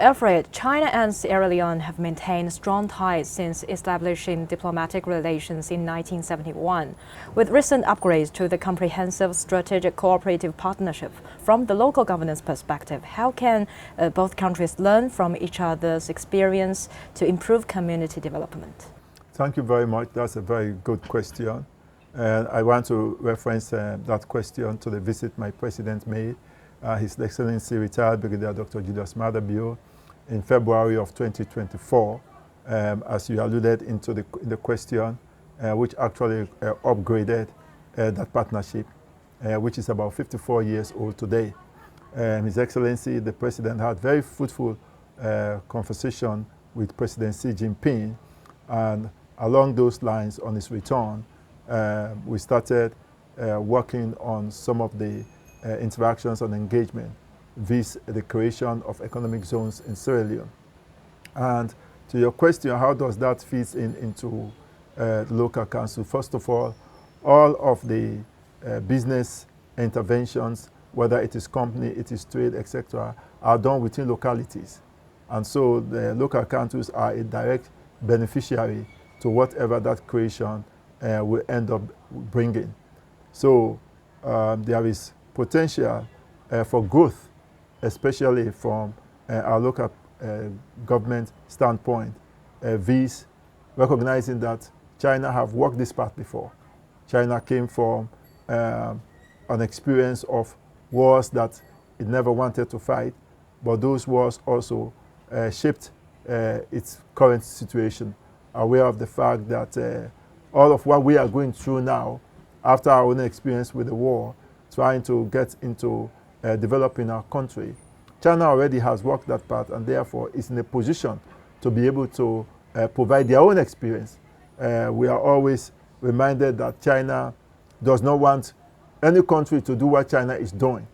Alfred, China and Sierra Leone have maintained strong ties since establishing diplomatic relations in 1971. With recent upgrades to the Comprehensive Strategic Cooperative Partnership, from the local governance perspective, how can both countries learn from each other's experience to improve community development? Thank you very much. That's a very good question. And I want to reference that question to the visit my president made, His Excellency retired Brigadier Dr. Julius Maada in February of 2024, as you alluded into the question, which actually upgraded that partnership, which is about 54 years old today. His Excellency, the President, had very fruitful conversation with President Xi Jinping, and along those lines, on his return, we started working on some of the interactions and engagement vis the creation of economic zones in Sierra Leone. And to your question, how does that fit into the local council? First of all of the business interventions, whether it is company, it is trade, etc., are done within localities. And so the local councils are a direct beneficiary to whatever that creation will end up bringing. So there is potential for growth, especially from our local government standpoint, vis recognizing that China have walked this path before. China came from an experience of wars that it never wanted to fight, but those wars also shaped its current situation, aware of the fact that all of what we are going through now, after our own experience with the war, trying to get into developing our country, China already has walked that path and therefore is in a position to be able to provide their own experience. We are always reminded that China does not want any country to do what China is doing.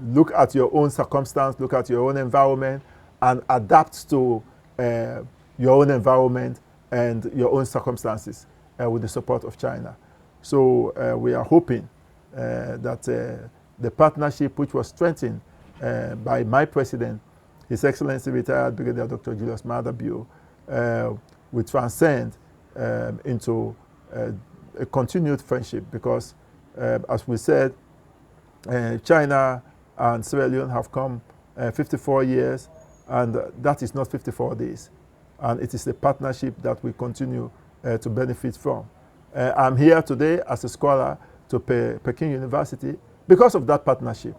Look at your own circumstance, look at your own environment, and adapt to your own environment and your own circumstances with the support of China. So we are hoping that the partnership, which was strengthened by my president, His Excellency retired Brigadier Dr. Julius Maada, will transcend into a continued friendship, because as we said, China and Sierra Leone have come 54 years, and that is not 54 days. And it is a partnership that we continue to benefit from. I'm here today as a scholar to Peking University because of that partnership.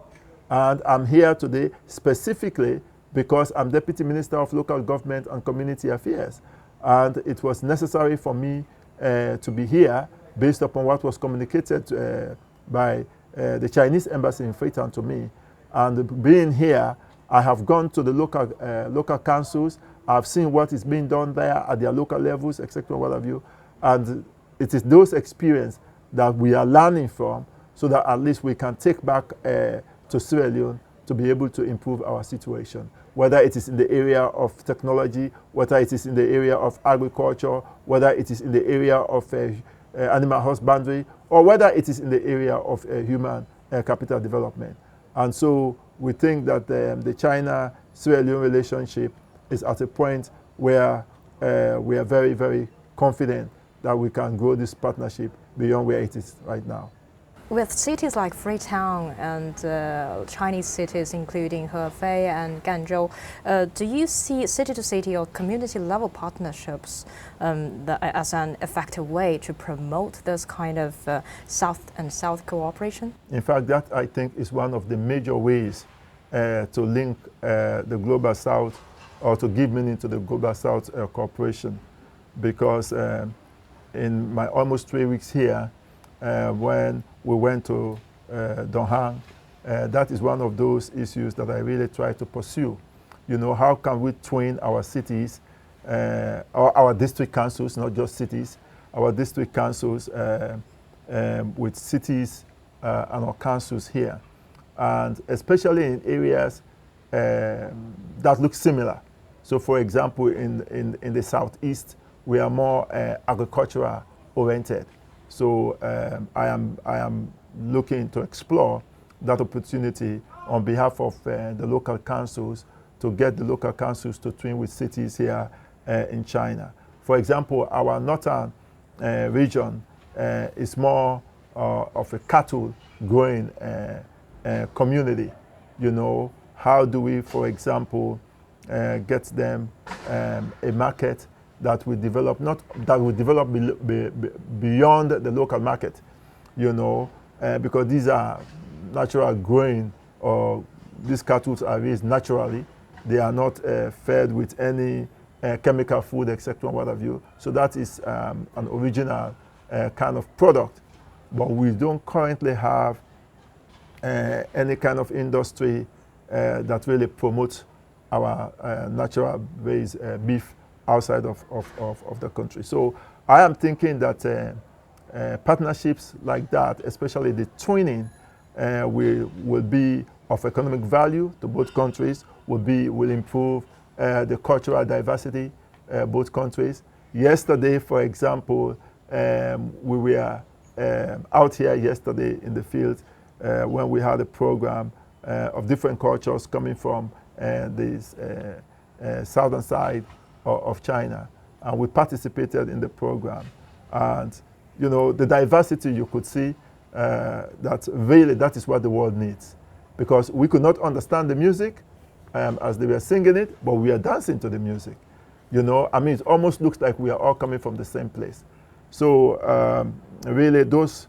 And I'm here today specifically because I'm Deputy Minister of Local Government and Community Affairs. And it was necessary for me to be here based upon what was communicated by the Chinese embassy in Freetown to me. And being here, I have gone to the local councils. I've seen what is being done there at their local levels, etc., what have you. And it is those experiences that we are learning from, so that at least we can take back to Sierra Leone to be able to improve our situation, whether it is in the area of technology, whether it is in the area of agriculture, whether it is in the area of animal husbandry, or whether it is in the area of human capital development. And so we think that the China-Sierra Leone relationship is at a point where we are very, very confident that we can grow this partnership beyond where it is right now. With cities like Freetown and Chinese cities including Hefei and Ganzhou, do you see city-to-city or community-level partnerships as an effective way to promote this kind of South and South cooperation? In fact, that I think is one of the major ways to link the Global South, or to give meaning to the Global South cooperation, because in my almost 3 weeks here, when we went to Donghang, that is one of those issues that I really try to pursue. You know, how can we twin our cities, or our district councils, not just cities, our district councils with cities and our councils here, and especially in areas that look similar. So, for example, in the southeast, we are more agricultural oriented. So I am looking to explore that opportunity on behalf of the local councils to get the local councils to twin with cities here in China. For example, our northern region is more of a cattle growing community. You know, how do we, for example, get them a market that will develop, not that will develop beyond the local market, you know, because these are natural growing, or these cattle are raised naturally. They are not fed with any chemical food, etc., what have you. So that is an original kind of product. But we don't currently have any kind of industry that really promotes our natural raised beef outside of the country. So I am thinking that partnerships like that, especially the twinning, will be of economic value to both countries, will improve the cultural diversity both countries. Yesterday, for example, we were out here yesterday in the field when we had a program of different cultures coming from this southern side of China, and we participated in the program. And you know, the diversity, you could see that really that is what the world needs, because we could not understand the music as they were singing it, but we are dancing to the music. You know, I mean, it almost looks like we are all coming from the same place. So really, those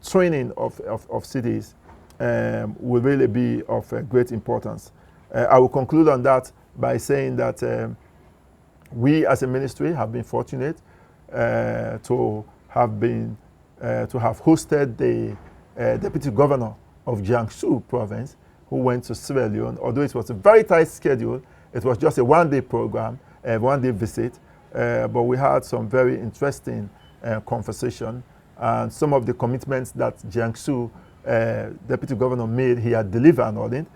training of cities will really be of great importance. I will conclude on that by saying that we as a ministry have been fortunate to have hosted the deputy governor of Jiangsu province, who went to Sierra Leone. Although it was a very tight schedule, it was just a one-day program, a one-day visit, but we had some very interesting conversation, and some of the commitments that Jiangsu deputy governor made, he had delivered on it.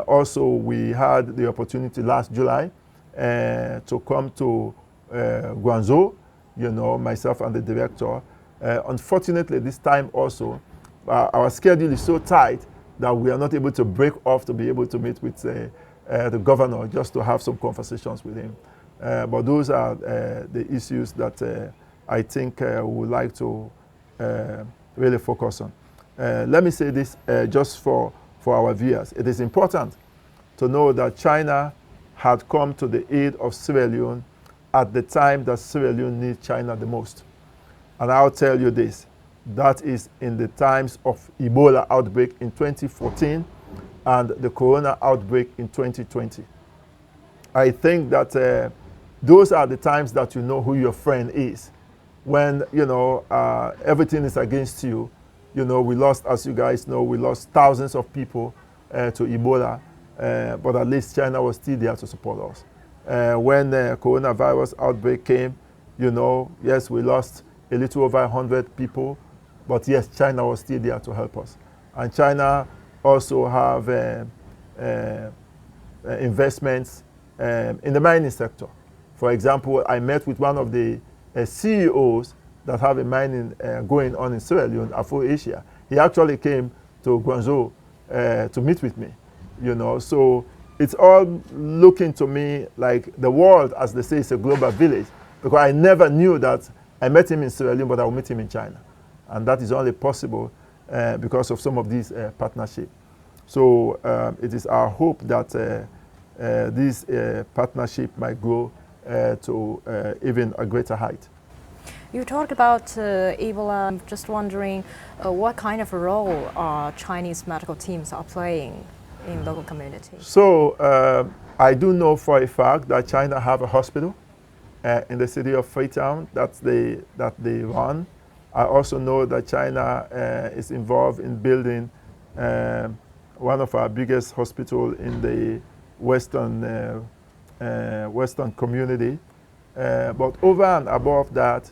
Also, we had the opportunity last July to come to Guangzhou, you know, myself and the director. Unfortunately, this time also, our schedule is so tight that we are not able to break off to be able to meet with the governor, just to have some conversations with him. But those are the issues that I think we would like to really focus on. Let me say this just for our viewers. It is important to know that China had come to the aid of Sierra Leone at the time that Sierra Leone needs China the most. And I'll tell you this, that is in the times of Ebola outbreak in 2014 and the Corona outbreak in 2020. I think that those are the times that you know who your friend is. When, you know, everything is against you. You know, we lost, as you guys know, we lost thousands of people to Ebola, but at least China was still there to support us. When the coronavirus outbreak came, you know, yes, we lost a little over 100 people, but yes, China was still there to help us. And China also have investments in the mining sector. For example, I met with one of the CEOs that have a mining going on in Sierra Leone, Afro-Asia. He actually came to Guangzhou to meet with me, you know. So it's all looking to me like the world, as they say, is a global village, because I never knew that I met him in Sierra Leone, but I will meet him in China. And that is only possible because of some of these partnerships. So it is our hope that this partnership might grow to even a greater height. You talked about Ebola. I'm just wondering what kind of role Chinese medical teams are playing in local communities? So I do know for a fact that China have a hospital in the city of Freetown that they run. I also know that China is involved in building one of our biggest hospitals in the Western community. But over and above that,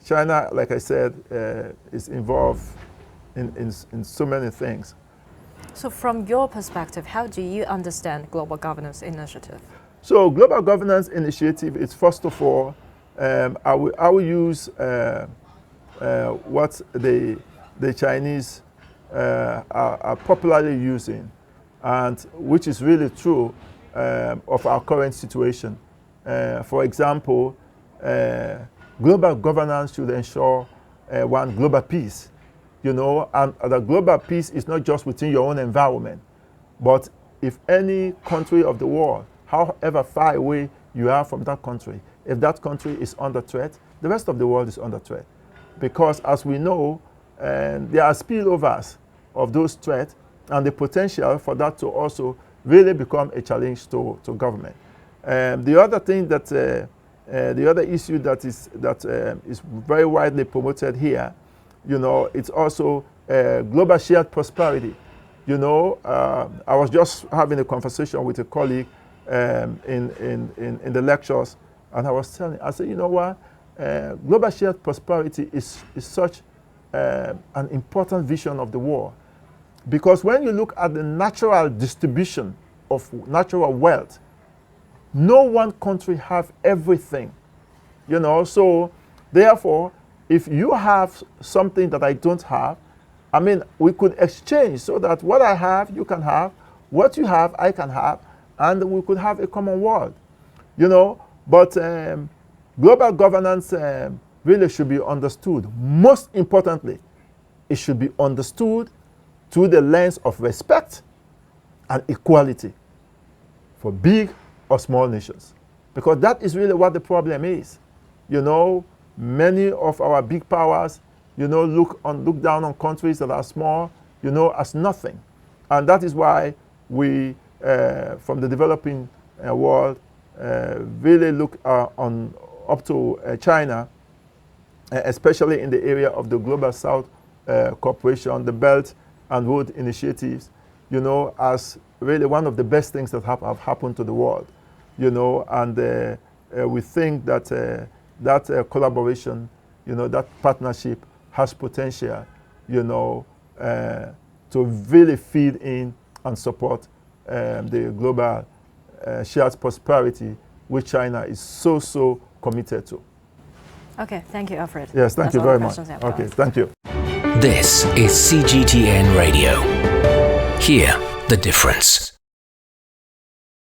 China, like I said, is involved in so many things. So from your perspective, how do you understand Global Governance Initiative? So Global Governance Initiative is, first of all, I will use what the Chinese are popularly using. and which is really true of our current situation. For example, global governance should ensure one, global peace, you know, and the global peace is not just within your own environment, but if any country of the world, however far away you are from that country, if that country is under threat, the rest of the world is under threat. Because as we know, there are spillovers of those threats and the potential for that to also really become a challenge to government. The other thing that, the other issue that is very widely promoted here, you know, it's also global shared prosperity. You know, I was just having a conversation with a colleague in the lectures, and I was telling, I said, you know what, global shared prosperity is such an important vision of the world. Because when you look at the natural distribution of natural wealth, no one country have everything, you know. So therefore, if you have something that I don't have, I mean, we could exchange so that what I have, you can have, what you have, I can have, and we could have a common world, you know. But global governance really should be understood. Most importantly, it should be understood through the lens of respect and equality for big or small nations. Because that is really what the problem is. You know, many of our big powers, you know, look down on countries that are small, you know, as nothing. And that is why we, from the developing world, really look up to China, especially in the area of the Global South Cooperation, the Belt and Road Initiatives, you know, as really one of the best things that have happened to the world, you know. And we think that that collaboration, you know, that partnership has potential, you know, to really feed in and support the global shared prosperity, which China is so committed to. Okay, thank you, Alfred. Yes, thank you very much. Okay, thank you. This is CGTN Radio. Hear the difference.